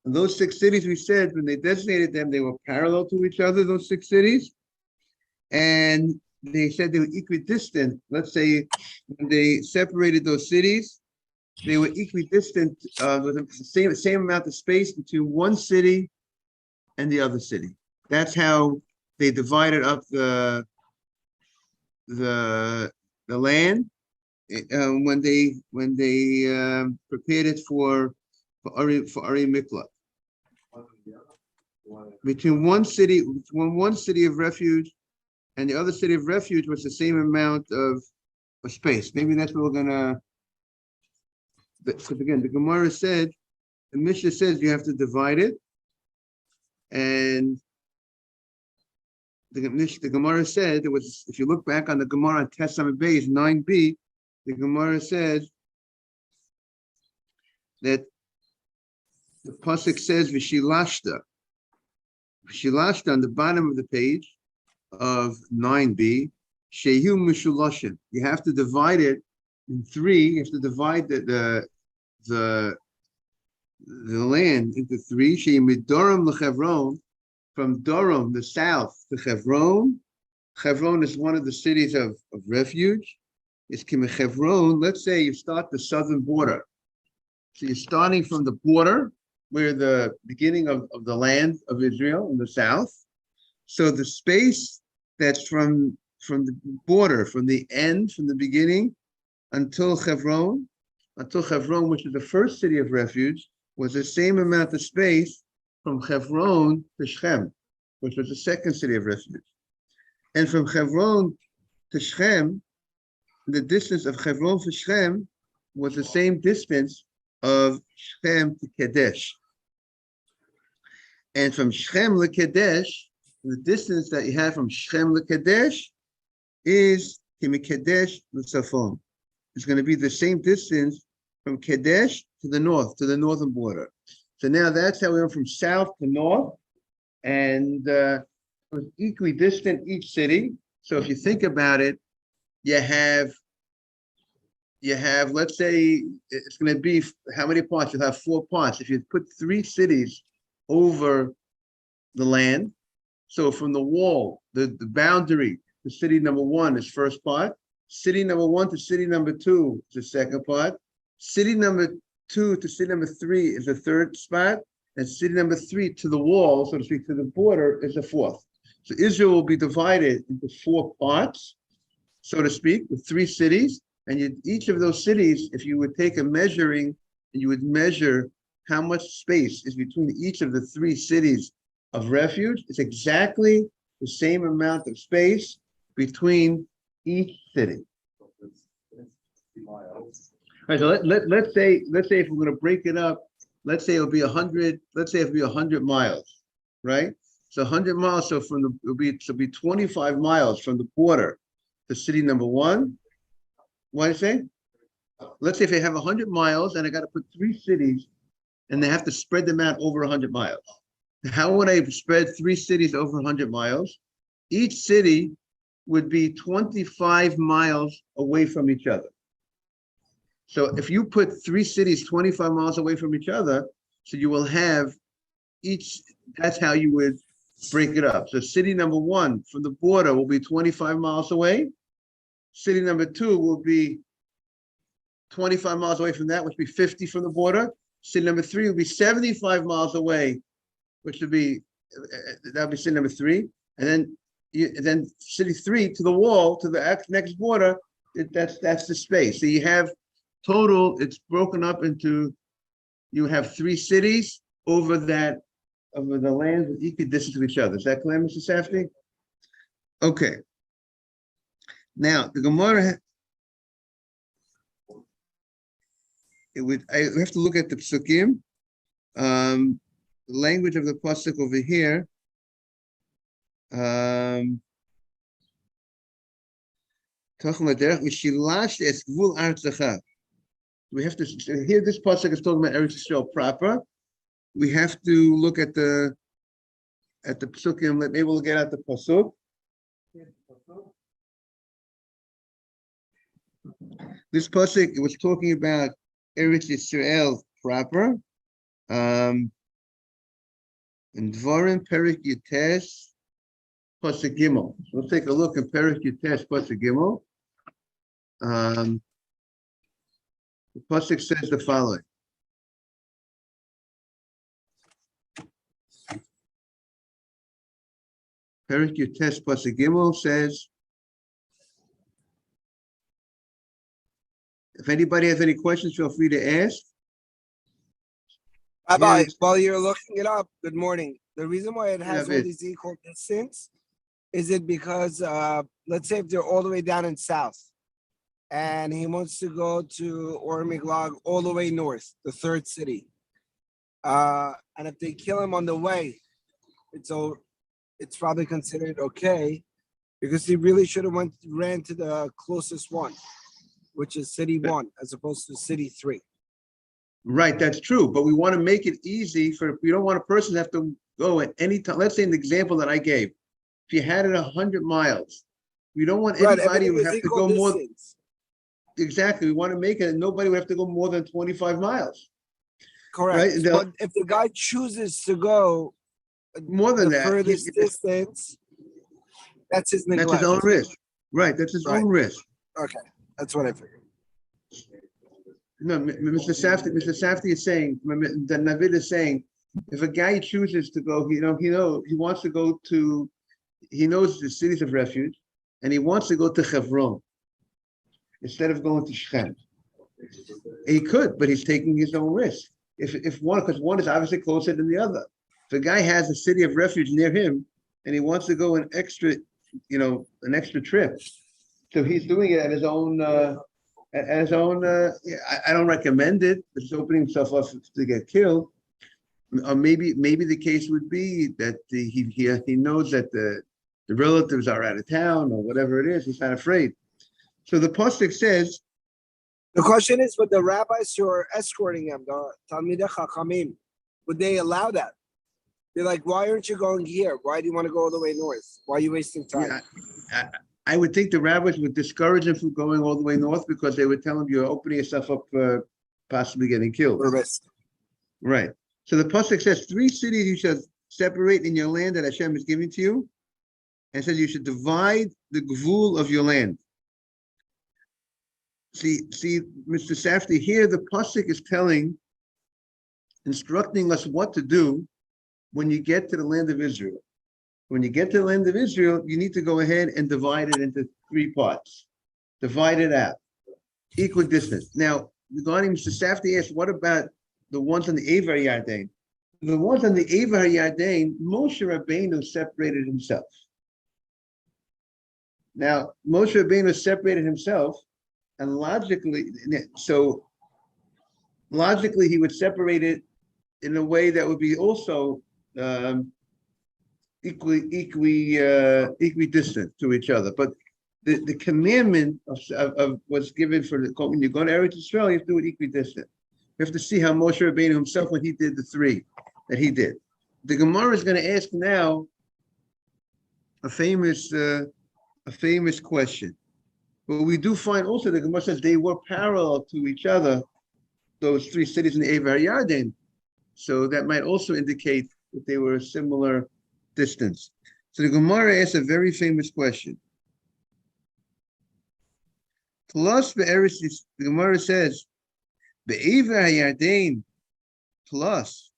And those 6 cities, we said, when they designated them, they were parallel to each other, those 6 cities. And they said they were equidistant. Let's say when they separated those cities, they were equidistant with the same amount of space between one city and the other city. That's how they divided up the land when they prepared it for Ari Miklat. Between one city of refuge and the other city of refuge was the same amount of space. Maybe that's what we're gonna. Because again, the Gemara said, the Mishnah says you have to divide it, and the Gemara said there was. If you look back on the Gemara on Testament Base 9b, the Gemara said that the pasuk says V'shilashta. V'shilashta on the bottom of the page of 9b, Shehu Mishuloshin. You have to divide it in 3. You have to divide the land into 3. Sheimidoram lechevron, from Doram, the south, to Chevron. Chevron is one of the cities of refuge. It's Chevron. Let's say you start the southern border. So you're starting from the border, where the beginning of the land of Israel in the south. So the space that's from the border, from the end, from the beginning, until Chevron, which is the first city of refuge, was the same amount of space from Chevron to Shechem, which was the second city of refuge. And from Chevron to Shechem, the distance of Chevron to Shechem was the same distance of Shechem to Kadesh. And from Shechem to Kadesh, the distance that you have from Shechem to Kadesh is Kadesh to Safon. It's going to be the same distance from Kadesh to the north, to the northern border. So now that's how we went from south to north, and it was equidistant each city. So if you think about it, you have, let's say it's going to be how many parts? You'll have 4 parts. If you put 3 cities over the land, so from the wall, the boundary, the city number 1 is first part. City number 1 to city number 2 is the second part. City number 2 to city number 3 is the third spot. And city number 3 to the wall, so to speak, to the border, is the fourth. So Israel will be divided into 4 parts, so to speak, with 3 cities. And each of those cities, if you would take a measuring and you would measure how much space is between each of the 3 cities of refuge, it's exactly the same amount of space between each city. All right, so let's say if we're going to break it up, let's say it'll be 100. Let's say it'll be 100 miles, right? So 100 miles. So it'll be 25 miles from the border to city number 1. What did I say? Let's say if they have 100 miles and I got to put 3 cities, and they have to spread them out over 100 miles. How would I spread 3 cities over 100 miles? Each city would be 25 miles away from each other. So if you put 3 cities 25 miles away from each other, so you will have each, that's how you would break it up. So city number 1 from the border will be 25 miles away. City number 2 will be 25 miles away from that, which would be 50 from the border. City number 3 will be 75 miles away, which would be, that would be city number 3. And then city 3 to the wall, to the next border, that's the space. So you have total, it's broken up into, you have 3 cities over the lands with equidistant to each other. Is that clear, Mr. Safdie? Okay. Now, the Gemara, I have to look at the psukim. The language of the pasuk over here. We have to here. This pasuk is talking about Eretz Yisrael proper. We have to look at the psukim. Maybe we'll get at the pasuk. This pasuk was talking about Eretz Yisrael proper. In Dvarim Perik Yutes Pasuk Gimel. We'll take a look at Perik Yutes Pasuk Gimel. The Pasuk says the following. Perik Yutes Pasuk Gimel says, if anybody has any questions, feel free to ask. Rabbi, while you're looking it up, good morning. The reason why it has Yeah, all these equal distance is it because, let's say if they're all the way down in south and he wants to go to Ormiglag all the way north, the third city. And if they kill him on the way, it's probably considered okay because he really should have ran to the closest one, which is city 1 as opposed to city 3. Right, that's true. But we want to make it easy for, we don't want a person to have to go at any time. Let's say in the example that I gave, if you had it 100 miles, we don't want anybody who have to go more. Exactly. We want to make it and nobody would have to go more than 25 miles. Correct. Right? But if the guy chooses to go more than the furthest distance, that's his neglect. That's his own risk. Right. That's his own risk. Okay. That's what I figured. No, Mr. Safdie is saying, the Navid is saying, if a guy chooses to go, he wants to go to, he knows the cities of refuge, and he wants to go to Hebron instead of going to Shechem. He could, but he's taking his own risk. If one, because one is obviously closer than the other. If a guy has a city of refuge near him, and he wants to go an extra trip, so he's doing it at his own. I don't recommend it. It's opening himself up to get killed. Or maybe the case would be that he knows that the relatives are out of town or whatever it is. He's not afraid. So the pasuk says. The question is, with the rabbis who are escorting him, the Talmidei Chachamim, would they allow that? They're like, why aren't you going here? Why do you want to go all the way north? Why are you wasting time? Yeah, I would think the rabbis would discourage him from going all the way north because they would tell him you're opening yourself up for possibly getting killed. Right. So the pasuk says, 3 cities you shall separate in your land that Hashem is giving to you, and says you should divide the gvul of your land. See, Mr. Safdie, here the pasuk is instructing us what to do when you get to the land of Israel. When you get to the land of Israel, you need to go ahead and divide it into 3 parts. Divide it out, equal distance. Now, regarding Mr. Safdie asked, what about the ones on the Ever Yarden? The ones on the Ever Yarden, Moshe Rabbeinu separated himself. Now, Moshe Rabbeinu separated himself, and logically, he would separate it in a way that would be also equidistant to each other. But the commandment of what's given for when you go to Eretz Yisrael, you have to do it equidistant. You have to see how Moshe Rabbeinu himself, when he did the 3 that he did. The Gemara is going to ask now a famous question. But we do find also the Gemara says they were parallel to each other, those 3 cities in the Ever Yarden. So that might also indicate that they were a similar distance. So the Gemara asks a very famous question. Plus, the Gemara says, Be'ever Yarden plus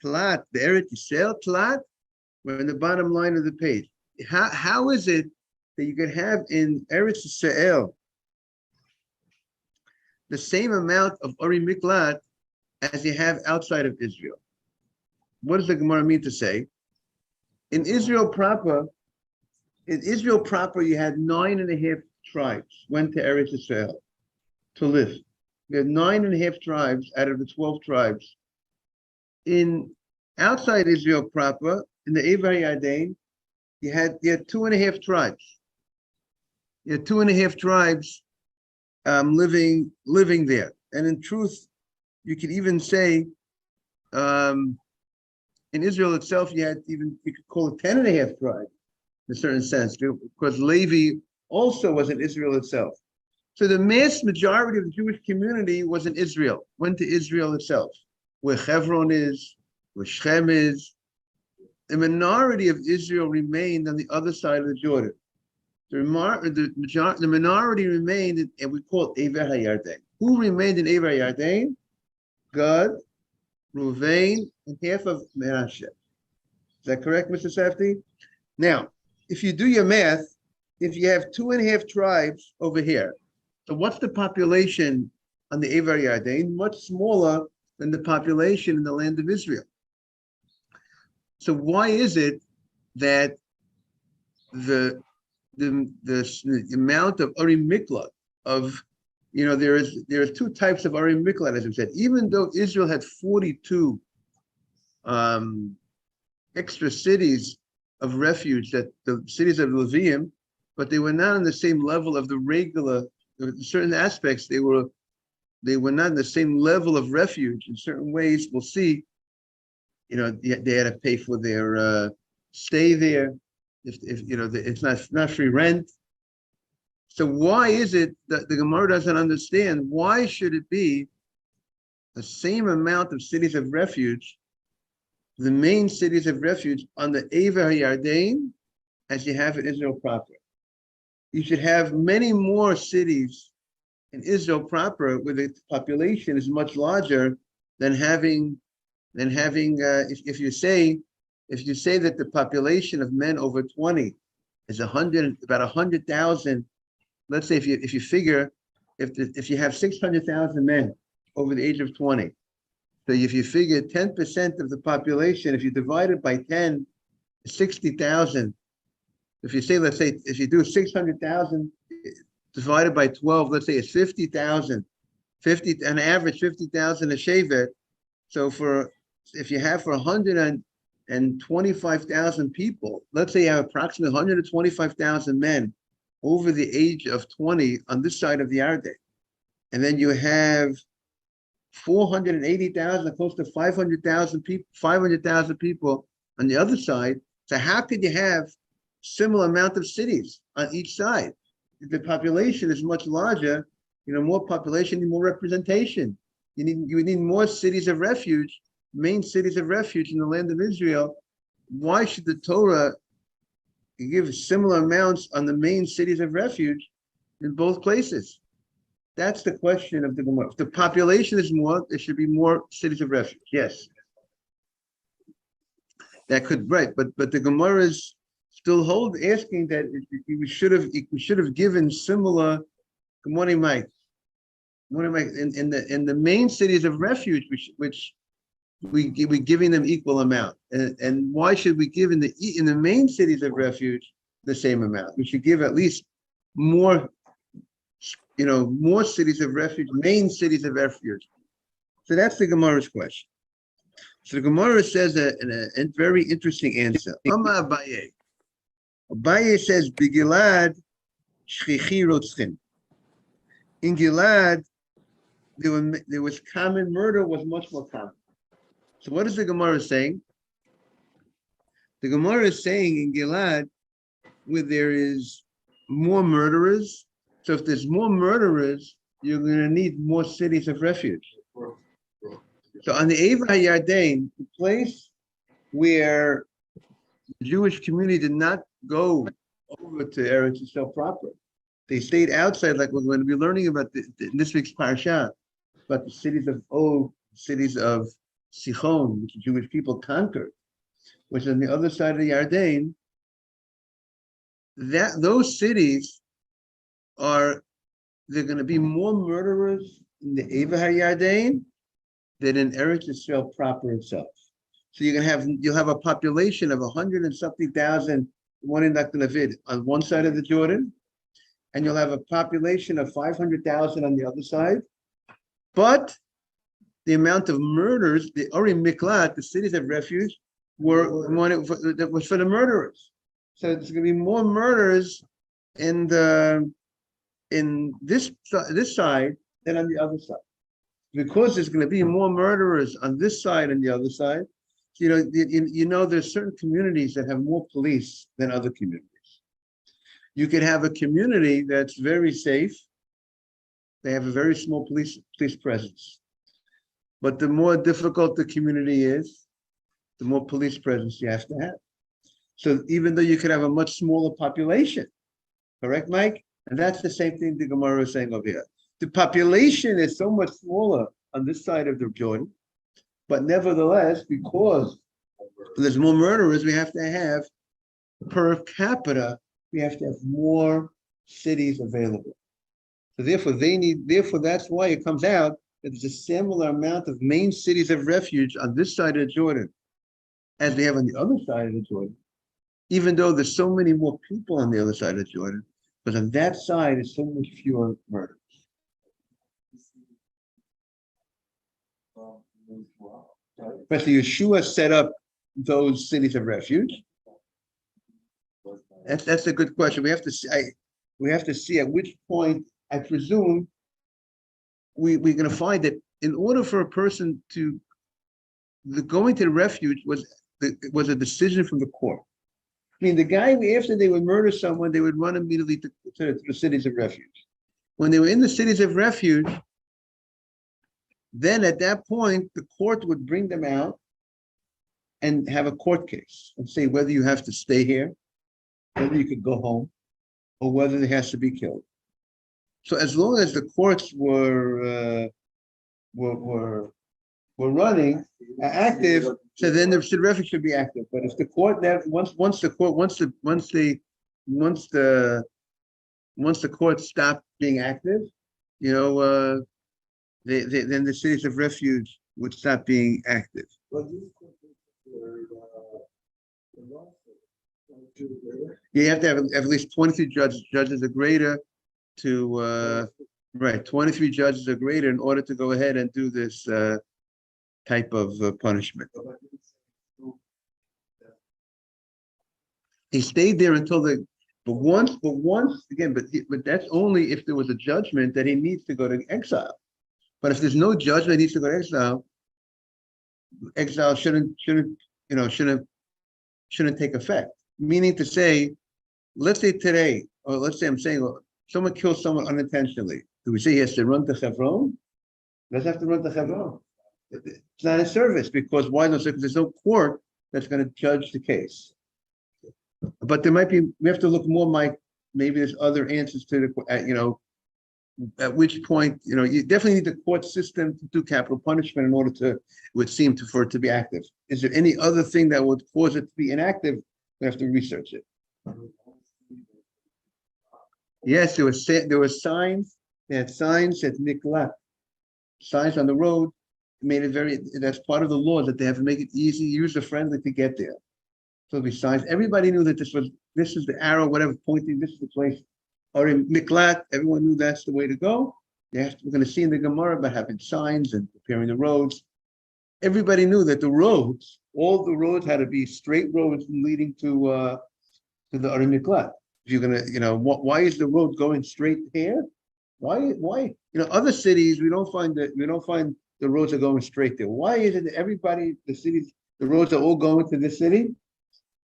Tlat, Be'eret Yisrael Tlat, we're in the bottom line of the page. How is it that you could have in Eretz Yisrael the same amount of Ori Miklat as you have outside of Israel? What does the Gemara mean to say? In Israel proper, you had 9.5 tribes went to Eretz Yisrael to live. You had 9.5 tribes out of the 12 tribes. In outside Israel proper, in the Ever Yarden, you had 2.5 tribes. You had 2.5 tribes living there. And in truth, you could even say in Israel itself, you could call it 10.5 tribes in a certain sense, because Levi also was in Israel itself. So the mass majority of the Jewish community was in Israel, went to Israel itself, where Hebron is, where Shechem is, the minority of Israel remained on the other side of the Jordan. The minority remained, and we call it Ever HaYarden. Who remained in Ever HaYarden? Gad, Ruvain, and half of Menashe. Is that correct, Mr. Safdie? Now, if you do your math, if you have 2.5 tribes over here, so what's the population on the Ever HaYarden? Much smaller than the population in the land of Israel. So why is it that the amount of Arim Miklat of, there are two types of Arim Miklat, as I said. Even though Israel had 42 extra cities of refuge, that the cities of Levium, but they were not on the same level of the regular. In certain aspects, they were not in the same level of refuge. In certain ways, we'll see. They had to pay for their stay there. If it's not free rent. So why is it that the Gemara doesn't understand? Why should it be the same amount of cities of refuge, the main cities of refuge on the Ever HaYarden, as you have in Israel proper? You should have many more cities in Israel proper, where the population is much larger than having. If you say that the population of men over 20 is about 100,000, let's say if you figure if you have 600,000 men over the age of 20, so if you figure 10% of the population, if you divide it by 10, 60,000. If you say, let's say, if you do 600,000 divided by 12, let's say it's 50,000, an average 50,000 a shevet. So if you have for 125,000 people, let's say you have approximately 125,000 men over the age of 20 on this side of the Yarden, and then you have 480,000, close to 500,000 people on the other side. So how could you have similar amount of cities on each side? The population is much larger. More population, more representation. You need more cities of refuge, main cities of refuge in the land of Israel. Why should the Torah give similar amounts on the main cities of refuge in both places? That's the question of the Gemara. If the population is more, there should be more cities of refuge. Yes, that could, right. But the Gemara is still asking that we should have given similar. Good morning, Mike. Good morning, Mike. In the main cities of refuge, which we're giving them equal amount. And why should we give in the main cities of refuge the same amount? We should give at least more. More cities of refuge, main cities of refuge. So that's the Gemara's question. So the Gemara says a very interesting answer. Amma Abaye. Abaye says, "B'Gilad shchichi rotzchim." In Gilad, there was common murder was much more common. So what is the Gemara saying? The Gemara is saying in Gilad, where there is more murderers. So if there's more murderers, you're going to need more cities of refuge. So on the Ever HaYarden, the place where the Jewish community did not go over to Eretz Yisrael proper, they stayed outside, like we're going to be learning about in this week's parasha, about the cities of cities of Sichon, which the Jewish people conquered, which is on the other side of the Yarden. Those cities they're going to be more murderers in the Ever HaYarden than in Eretz Yisrael proper itself. So you'll have a population of 100 and something thousand, one in Dr. Navid on one side of the Jordan, and you'll have a population of 500,000 on the other side. But the amount of murders, the Arim Miklat, the cities of refuge, was for the murderers. So there's going to be more murders in this side than on the other side, because there's going to be more murderers on this side and the other side. There's certain communities that have more police than other communities. You could have a community that's very safe. They have a very small police presence. But the more difficult the community is, the more police presence you have to have. So even though you could have a much smaller population, correct, Mike? And that's the same thing the Gemara is saying over here. The population is so much smaller on this side of the Jordan, but nevertheless, because there's more murderers, we have to have per capita, we have to have more cities available. So therefore that's why it comes out that there's a similar amount of main cities of refuge on this side of Jordan as we have on the other side of the Jordan, even though there's so many more people on the other side of Jordan, but on that side is so much fewer murders. Especially Yeshua set up those cities of refuge. That's a good question. We have to see at which point, I presume, we're going to find that in order for a person to going to the refuge was a decision from the court. I mean, the guy, after they would murder someone, they would run immediately to the cities of refuge. When they were in the cities of refuge, then at that point, the court would bring them out and have a court case and say whether you have to stay here, whether you could go home, or whether it has to be killed. So as long as the courts were running active, so then the refuge should be active. But if the court once the court stopped being active, then the cities of refuge would stop being active. You have to have at least 23 judges or greater to right. 23 judges or greater in order to go ahead and do this type of punishment. He stayed there until but once again, but that's only if there was a judgment that he needs to go to exile. But if there's no judgment, he needs to go to exile. Exile shouldn't take effect. Meaning to say, let's say today, or let's say I'm saying someone kills someone unintentionally. Do we say he has to run to Hebron? He doesn't have to run to Hebron. It's not a service because why not? Because there's no court that's going to judge the case. But there might be. We have to look more, Mike. Maybe there's other answers to the. At which point, you definitely need the court system to do capital punishment in order to. It would seem for it to be active. Is there any other thing that would cause it to be inactive? We have to research it. Yes, there were signs. They had signs at Miklat, signs on the road. Made it that's part of the law that they have to make it easy, user-friendly to get there. So besides, everybody knew that this is the arrow, whatever, pointing, this is the place. Or in Miklat, everyone knew that's the way to go. We're going to see in the Gemara about having signs and preparing the roads. Everybody knew that all the roads had to be straight roads leading to the Arim Miklat. If you're going to, why is the road going straight here? Why? Other cities, we don't find the roads are going straight there. Why is it that the roads are all going to the city,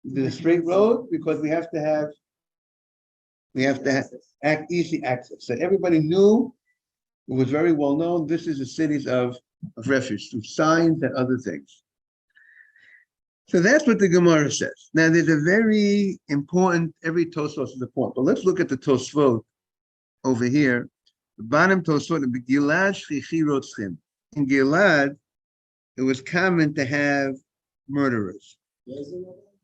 the straight road? Because we have to have easy access. So everybody knew, it was very well known, this is the cities of refuge through signs and other things. So that's what the Gemara says. Now there's a very important, every Tosfos is important, but let's look at the Tosfot over here. The bottom Tosfot, Gilad Shchichi Rotzchim. In Gilad, it was common to have murderers.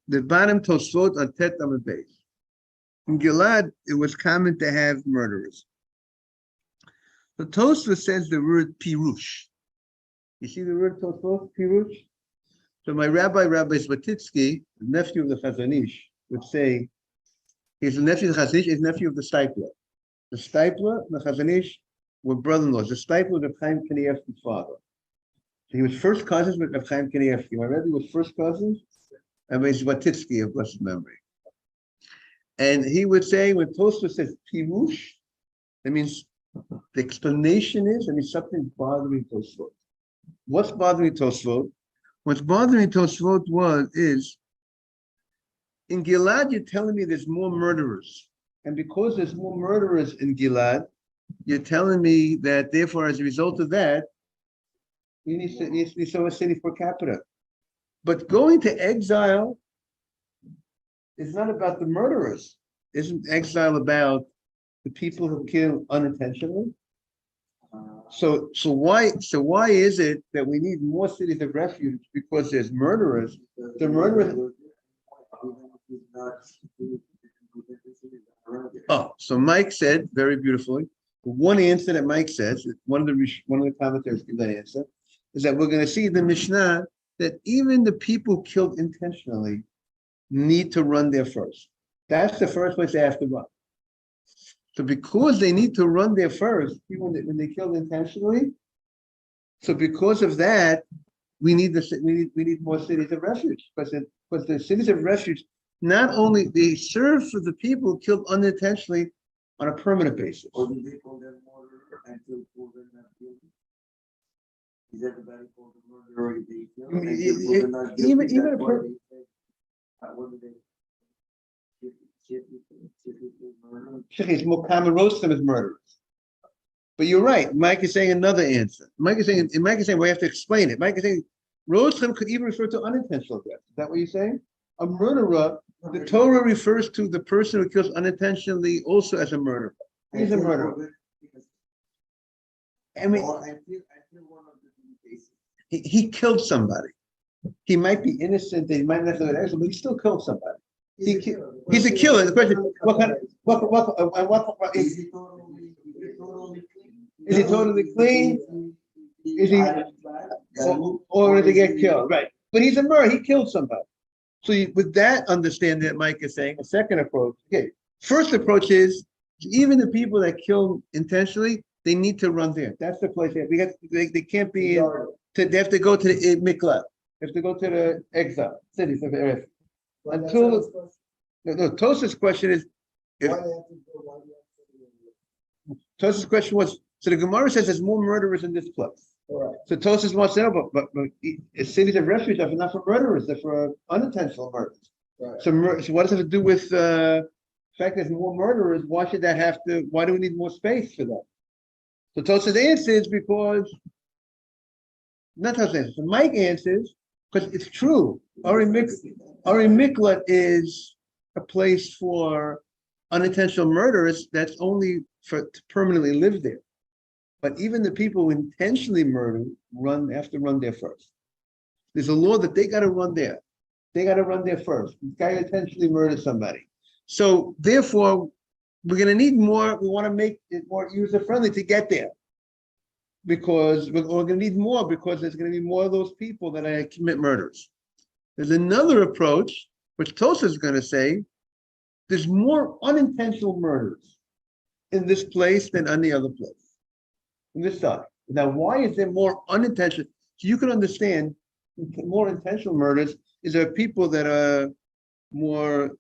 The bottom Tosfot on Tet Amud Beis. In Gilad, it was common to have murderers. The Tosfot says the word Pirush. You see the word Tosfot, Pirush? So my Rabbi Zvatitsky, the nephew of the Chazon Ish, would say, he's the nephew of the Chazon Ish, he's nephew of the Stipler. The Stipler and the Chazon Ish were brother-in-laws. The Stipler was Chaim Kanievsky's father. So he was first cousins with Chaim Kanievsky. My Rebbe was first cousins, and with Zvatitsky of blessed memory. And he would say, when Tosfot says Pirush, that means the explanation is, that means something bothering Tosfot. What's bothering Tosfot? What's bothering Tosfot is, in Gilad, you're telling me there's more murderers. And because there's more murderers in Gilad, you're telling me that, therefore, as a result of that, you need so much city per capita. But going to exile is not about the murderers. Isn't exile about the people who kill unintentionally? So why is it that we need more cities of refuge? Because there's murderers. The murderers. Oh, so Mike said very beautifully. One answer that Mike says, one of the commentators give that answer, is that we're going to see in the Mishnah that even the people killed intentionally need to run there first. That's the first place they have to run. So because they need to run there first, even when they killed intentionally, so because of that, we need more cities of refuge, because the cities of refuge not only they serve for the people who killed unintentionally on a permanent basis. Or do they call them murderer until proven not guilty? Is everybody called a murderer if they kill until proven not guilty? Even a person. What do they? It's more common roast them as murderers. But you're right. Mike is saying another answer. Mike is saying we have to explain it. Mike is saying roast them could even refer to unintentional death. Is that what you're saying? A murderer, the Torah refers to the person who kills unintentionally also as a murderer. He's a murderer. I mean, he killed somebody. He might be innocent, he might not know that, but he still killed somebody. He's a killer. The question: what kind of is he totally clean? Is he, or did he get killed? Right. But he's a murderer. He killed somebody. So with that understanding that Mike is saying, a second approach. Okay. First approach is even the people that kill intentionally, they need to run there. That's the place. They can't be in. They have to go to the miklat. They have to go to the exile cities of Eretz. Until Tosa's question is, Tosa's question was, so the Gemara says there's more murderers in this place. Right. So Tosa's wants to know, but cities of refuge are not for murderers, they're for unintentional murders. Right. So what does it have to do with the fact there's more murderers? Why should that have to? Why do we need more space for that? So Tosa's answer is because not Tosa's answer. So Mike answers because it's true. Ari Miklat is a place for unintentional murderers that's only to permanently live there. But even the people who intentionally murder have to run there first. There's a law that they got to run there. They got to run there first. This guy intentionally murdered somebody. So therefore, we're going to need more. We want to make it more user-friendly to get there. Because we're going to need more because there's going to be more of those people that commit murders. There's another approach, which Tosa is going to say, there's more unintentional murders in this place than on the other place, on this side. Now, why is there more unintentional? So you can understand more intentional murders is there are people that are more,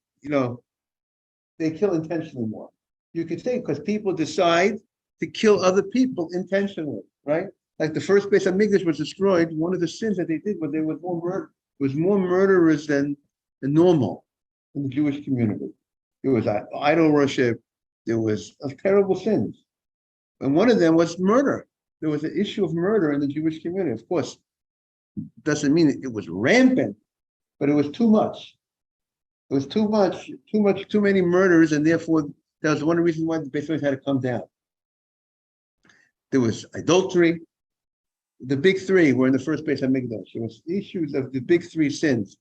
they kill intentionally more. You could say because people decide to kill other people intentionally, right? Like the first base of Mikdash was destroyed. One of the sins that they did was there was more murderers than normal in the Jewish community. There was idol worship. There was terrible sins, and one of them was murder. There was an issue of murder in the Jewish community. Of course, doesn't mean it was rampant, but it was too much. It was too many murders, and therefore that was one reason why the Beit Hamikdash had to come down. There was adultery. The big three were in the first Beit Hamikdash. There was issues of the big three sins.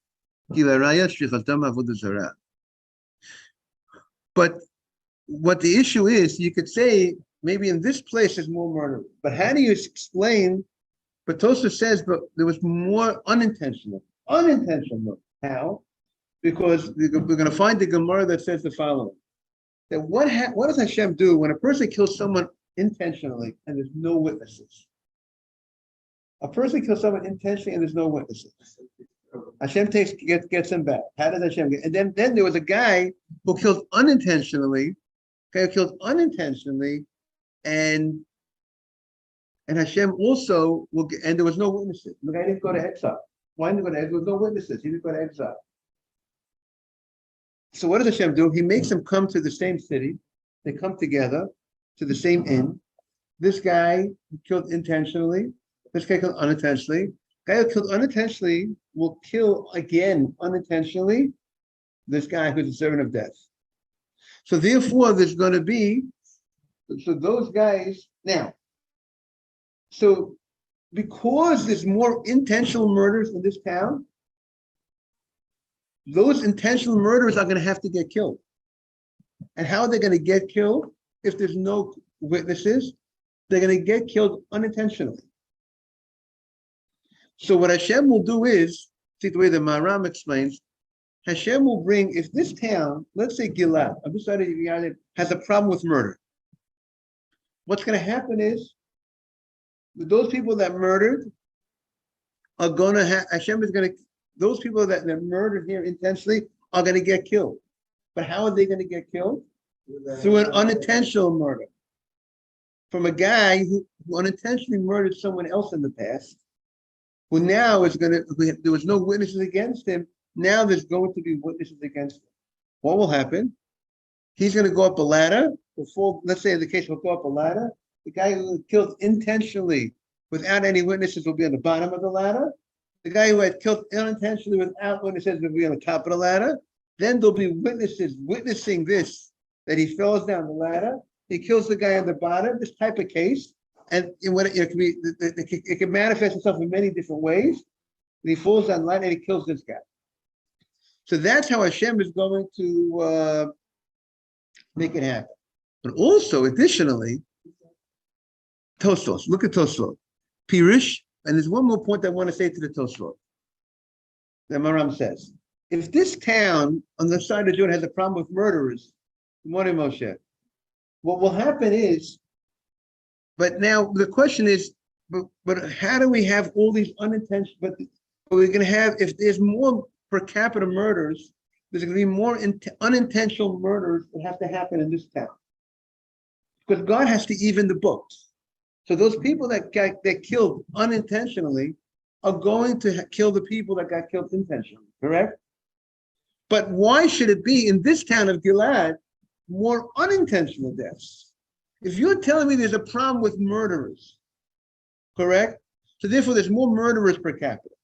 But what the issue is, you could say maybe in this place there's more murder. But how do you explain? But Tosa says, but there was more unintentional murder. How? Because we're going to find the Gemara that says the following: that what does Hashem do when a person kills someone intentionally and there's no witnesses? A person kills someone intentionally and there's no witnesses. Hashem gets him back. How does Hashem get? And then there was a guy who killed unintentionally. And Hashem also will get, and there was no witnesses. The guy didn't go to exile. Why didn't he go to exile? There was no witnesses. He didn't go to exile. So what does Hashem do? He makes them come to the same city. They come together to the same inn. This guy killed intentionally. This guy killed unintentionally. Guy who killed unintentionally will kill again unintentionally this guy who's a servant of death. So therefore, there's going to be, so those guys, now, so because there's more intentional murders in this town, those intentional murderers are going to have to get killed. And how are they going to get killed if there's no witnesses? They're going to get killed unintentionally. So what Hashem will do is, see the way the Maram explains, Hashem will bring, if this town, let's say Gilad, on this side of Gilad, has a problem with murder, what's going to happen is, those people that murdered are going to have, Hashem is going to, those people that murdered here intentionally are going to get killed. But how are they going to get killed? Through an unintentional murder. From a guy who unintentionally murdered someone else in the past, who now is going to, there was no witnesses against him, now there's going to be witnesses against him. What will happen? He's going to go up a ladder, before, let's say in the case he'll go up a ladder, the guy who killed intentionally without any witnesses will be on the bottom of the ladder. The guy who had killed unintentionally without witnesses will be on the top of the ladder. Then there'll be witnesses witnessing this, that he falls down the ladder, he kills the guy on the bottom, this type of case. And it can manifest itself in many different ways. And he falls down the ladder and he kills this guy. So that's how Hashem is going to make it happen. But also, additionally, Tosfos, look at Tosfos. Pirish, and there's one more point I want to say to the Tosfos. The Maram says, if this town on the side of Jordan has a problem with murderers, good morning, Moshe, what will happen is, but now the question is, but how do we have all these unintentional, but we're going to have, if there's more per capita murders, there's going to be more unintentional murders that have to happen in this town. Because God has to even the books. So those people that killed unintentionally are going to kill the people that got killed intentionally, correct? But why should it be in this town of Gilad more unintentional deaths? If you're telling me there's a problem with murderers, correct? So therefore there's more murderers per capita.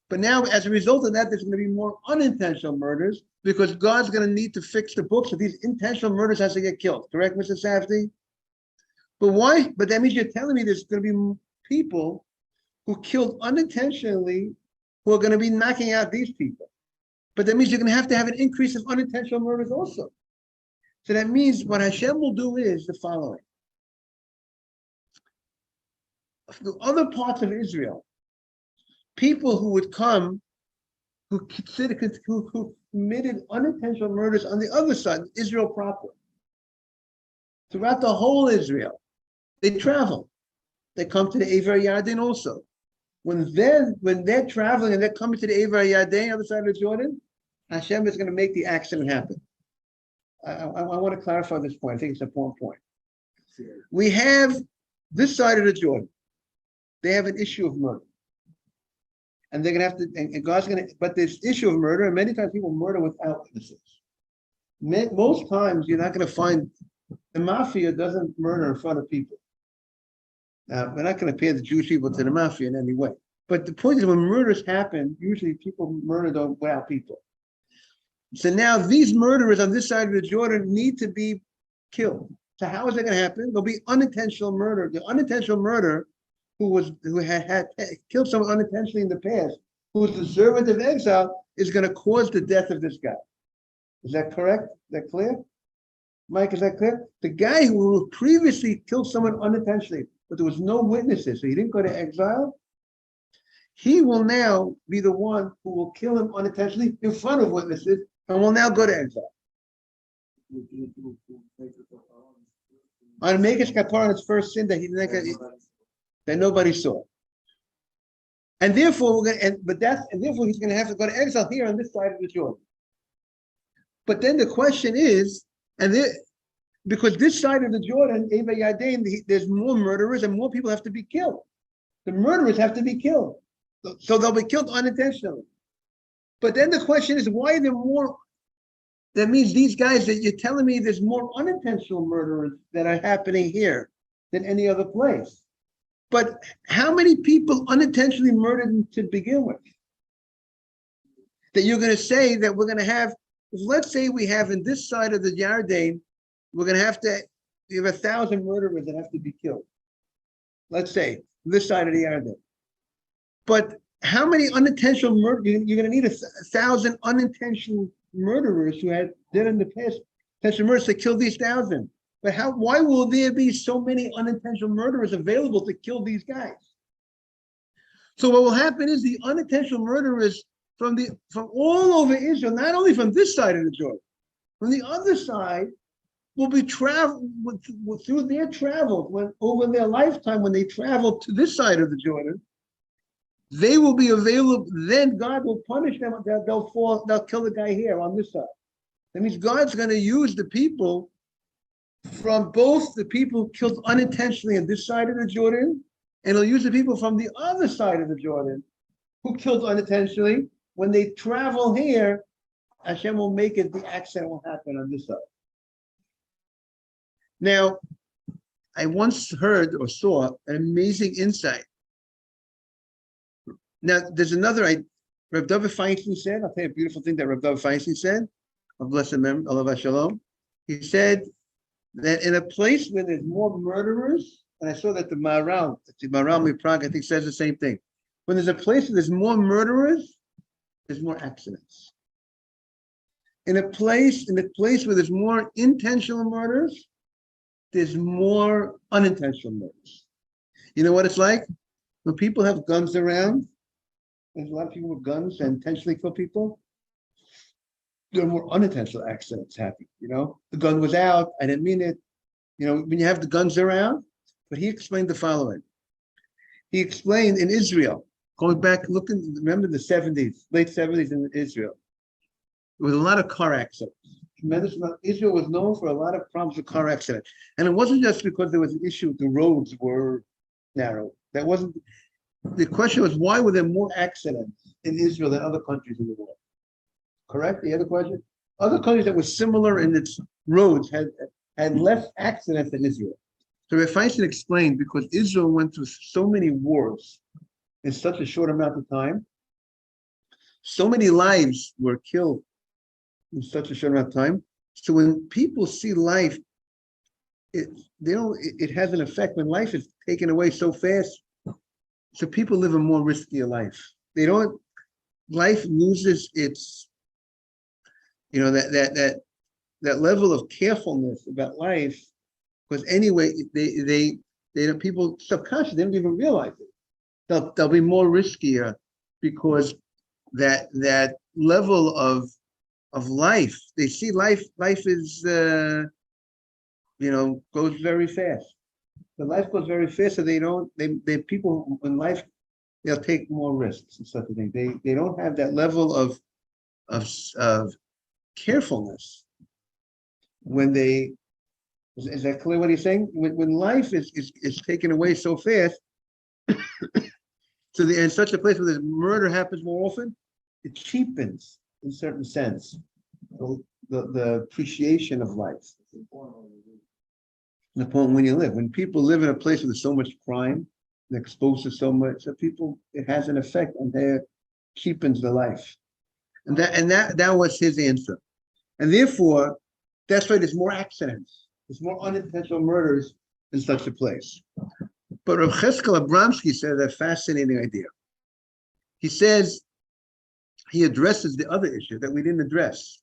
But now as a result of that, there's going to be more unintentional murders because God's going to need to fix the books of these intentional murders has to get killed, correct, Mr. Safdie? But why? But that means you're telling me there's going to be people who killed unintentionally who are going to be knocking out these people. But that means you're going to have an increase of unintentional murders also. So that means what Hashem will do is the following. The other parts of Israel, people who would come, who committed unintentional murders on the other side, Israel proper, throughout the whole Israel, they travel. They come to the Ever Yarden also. When they're traveling and they're coming to the Ever Yarden, other side of the Jordan, Hashem is going to make the accident happen. I want to clarify this point. I think it's an important point. We have this side of the Jordan. They have an issue of murder. And they're going to have to, and God's going to, but this issue of murder, and many times people murder without witnesses. Most times you're not going to find, the mafia doesn't murder in front of people. Now, we're not going to compare the Jewish people to the mafia in any way. But the point is when murders happen, usually people murder without people. So now these murderers on this side of the Jordan need to be killed. So how is that going to happen? There'll be unintentional murder. The unintentional murder who had killed someone unintentionally in the past, who was the servant of exile, is going to cause the death of this guy. Is that correct? Is that clear? Mike, is that clear? The guy who previously killed someone unintentionally, but there was no witnesses, so he didn't go to exile, he will now be the one who will kill him unintentionally in front of witnesses and will now go to exile. On Makkos kapara on his first sin that he didn't, that nobody saw. And therefore, therefore he's going to have to go to exile here on this side of the Jordan. But then the question is, because this side of the Jordan, Ever Yarden, there's more murderers and more people have to be killed. The murderers have to be killed. So they'll be killed unintentionally. But then the question is, why are there more? That means these guys that you're telling me there's more unintentional murderers that are happening here than any other place. But how many people unintentionally murdered him to begin with? That you're going to say that we're going to have, let's say we have in this side of the Yarden, we're going to have 1,000 murderers that have to be killed. Let's say this side of the Yarden. But how many unintentional murder? You're going to need 1,000 unintentional murderers who had did in the past intentional murders to kill these 1,000. But why will there be so many unintentional murderers available to kill these guys? So what will happen is the unintentional murderers from all over Israel, not only from this side of the Jordan, from the other side, will be through their travels over their lifetime when they travel to this side of the Jordan. They will be available. Then God will punish them. They'll kill the guy here on this side. That means God's going to use the people from both the people who killed unintentionally on this side of the Jordan, and he'll use the people from the other side of the Jordan who killed unintentionally. When they travel here, Hashem will make it, the accident will happen on this side. Now, I once heard or saw an amazing insight. Now, there's another, Reb David Feinstein said, I'll tell you a beautiful thing that Reb David Feinstein said, of blessed memory, Allah Shalom. He said that in a place where there's more murderers, and I saw that the Maharal Prague, I think, says the same thing. When there's a place where there's more murderers, there's more accidents. In a place where there's more intentional murders, there's more unintentional murders. You know what it's like? When people have guns around, there's a lot of people with guns that intentionally kill people. There are more unintentional accidents happen. The gun was out, I didn't mean it. When you have the guns around, but he explained the following. He explained in Israel, going back, remember the 70s, late 70s in Israel, there was a lot of car accidents. Tremendous amount. Israel was known for a lot of problems with car accidents. And it wasn't just because there was an issue with the roads were narrow. That wasn't, the question was, why were there more accidents in Israel than other countries in the world? Correct? The other question? Other countries that were similar in its roads had less accidents than Israel. So Reb Feinstein explained, because Israel went through so many wars in such a short amount of time, so many lives were killed in such a short amount of time. So when people see life, it has an effect. When life is taken away so fast, so people live a more riskier life. Life loses its, that level of carefulness about life, because anyway, people subconsciously, they don't even realize it. They'll be more riskier because that level of life, they see life is, goes very fast. The life goes very fast, so they people in life, they'll take more risks and such a thing. They don't have that level of carefulness when they, is that clear what he's saying? When life is taken away so fast, so in such a place where the murder happens more often, it cheapens, in a certain sense, the appreciation of life. The point when you live. When people live in a place where there's so much crime, they're exposed to so much, so it has an effect on their cheapens the life. And that was his answer. And therefore, that's why there's more accidents. There's more unintentional murders in such a place. But Rav Cheskel Abramsky said a fascinating idea. He says, he addresses the other issue that we didn't address.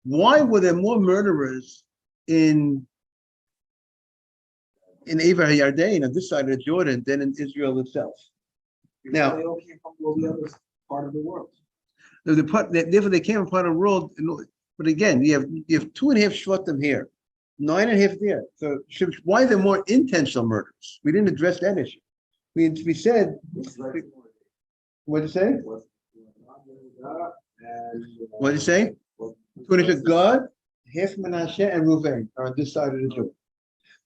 Why were there more murderers in Ever HaYarden, on this side of the Jordan, than in Israel itself? Now, they all came from all the other part of the world. Therefore, they came from part of the world. But again, you have 2.5 shvatim here, 9.5 there. So why are there more intentional murders? We didn't address that issue. We said, what did you say? What did you say? 2.5 God, half Menashe, and Reuven are on this side of the Jordan.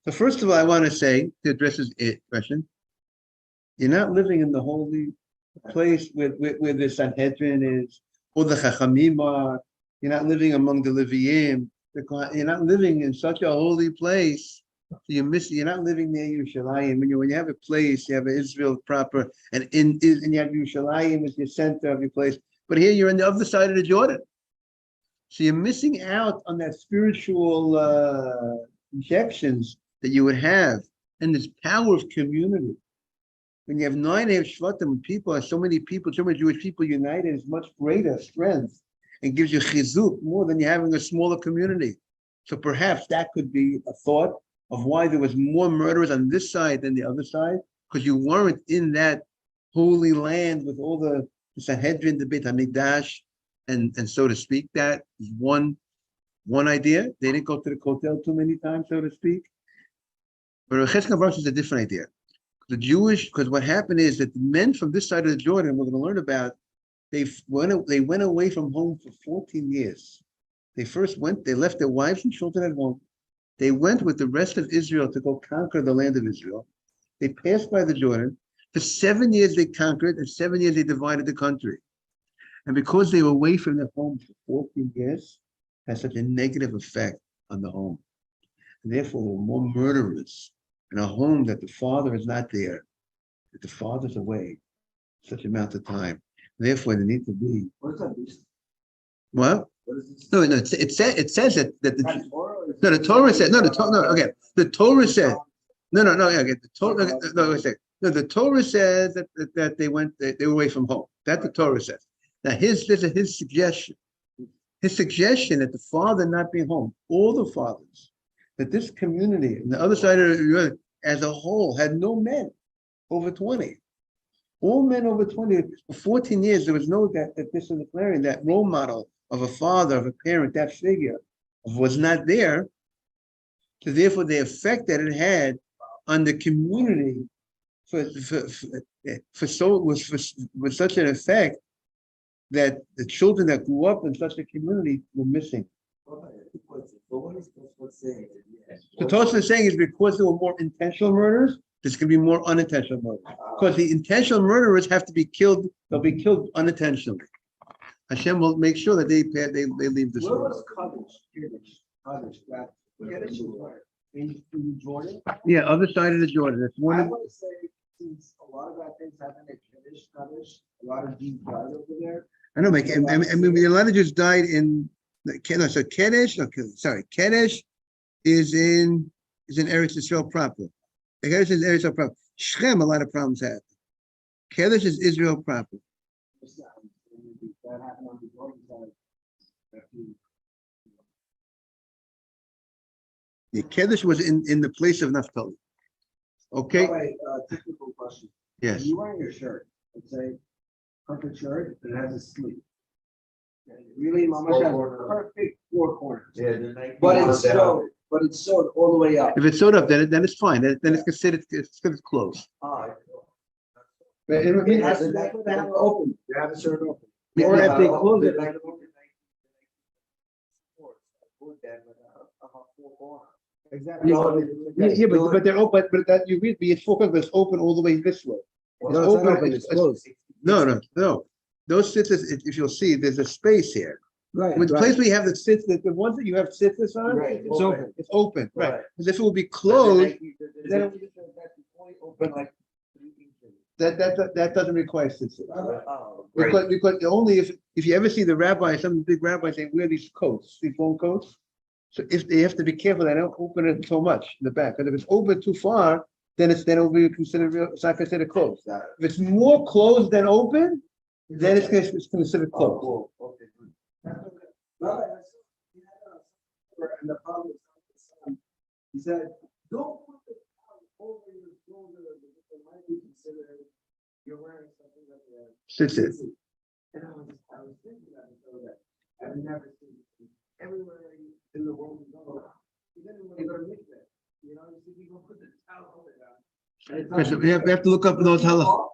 So first of all, I want to say, to address this question, you're not living in the holy place where the Sanhedrin is, or the Chachamim are. You're not living among the Leviim. You're not living in such a holy place So you're not living near Yerushalayim. When you have a place, you have Israel proper, and and you have Yerushalayim as your center of your place. But here you're on the other side of the Jordan. So you're missing out on that spiritual injections that you would have, and this power of community. When you have 9.5 Shvatim, people, so many Jewish people united, is much greater strength and gives you chizuk more than you having a smaller community. So perhaps that could be a thought of why there was more murderers on this side than the other side, because you weren't in that holy land with all the Sanhedrin, the Beit HaMikdash, and so to speak. That is one idea. They didn't go to the Kotel too many times, so to speak. But Chesed Baruch is a different idea. Because what happened is that the men from this side of the Jordan, we're going to learn about, they went away from home for 14 years. They left their wives and children at home. They went with the rest of Israel to go conquer the land of Israel. They passed by the Jordan. For 7 years they conquered, and 7 years they divided the country. And because they were away from their home for 14 years, it has such a negative effect on the home. And therefore, there were more murderers in a home that the father is not there, that the father's away such amount of time. Therefore, there need to be. What is that? What? What is this? No, it says that the The Torah said the Torah said the Torah says that they were away from home. That the Torah says. Now his suggestion that the father not be home, all the fathers, that this community on the other side of the earth as a whole had no men over 20. All men over 20 for 14 years, there was no that this is declaring that role model of a father, of a parent, that figure was not there. So therefore, the effect that it had on the community was such an effect that the children that grew up in such a community were missing. The Tosfos is saying is because there were more intentional murders, there's going to be more unintentional murders. Because the intentional murderers have to be killed; they'll be killed unintentionally. Hashem will make sure that they leave this world. In Jordan? Yeah, other side of the Jordan. That's one. I want to say, since a lot of that things happen in Kaddish, a lot of Jews died over there. I know, I mean, a lot of Jews died in. So Kaddish. Kaddish is in Eretz Israel proper. Kaddish is Eretz Israel proper. Shechem, a lot of problems happen. Kaddish is Israel proper. That happened on the Jordan side. The Kaddish was in the place of Naphtali. Okay. Technical question. Yes. You wearing your shirt, let's say, perfect shirt, and it has a sleeve. Really, Mama has perfect four corners. Yeah, But it's sewed all the way up. If it's sewed up, then it's fine. Then it's considered closed. It has to have open. You have a shirt open. Or if they close it. Exactly. Yeah, but they're open. But that you read, it's focused, but it's open all the way this way. It's open. It's closed. No. Those sitters, if you'll see, there's a space here. Right. With the place where you have the sitters, the ones that you have sitters on, Right, it's open. open. It's open, right? Right. Because if it would be closed, Then it would open like 3 inches. that doesn't require sitters. Oh, right. Because only if you ever see the rabbis, some of the big rabbis, they wear these coats, these long coats. So if they have to be careful, they don't open it so much in the back. Because if it's open too far, then it will be considered it's not considered closed. If it's more closed than open, then it's considered closed. Oh, cool. Okay, good. And the problem is, he said, don't put the towel over your shoulder because it might be considered you're wearing something that Sitters. And I was thinking that I've never seen it everywhere in the world. Even when you go to mikveh, you know, you see people put the towel over that. We have to look up those halachot.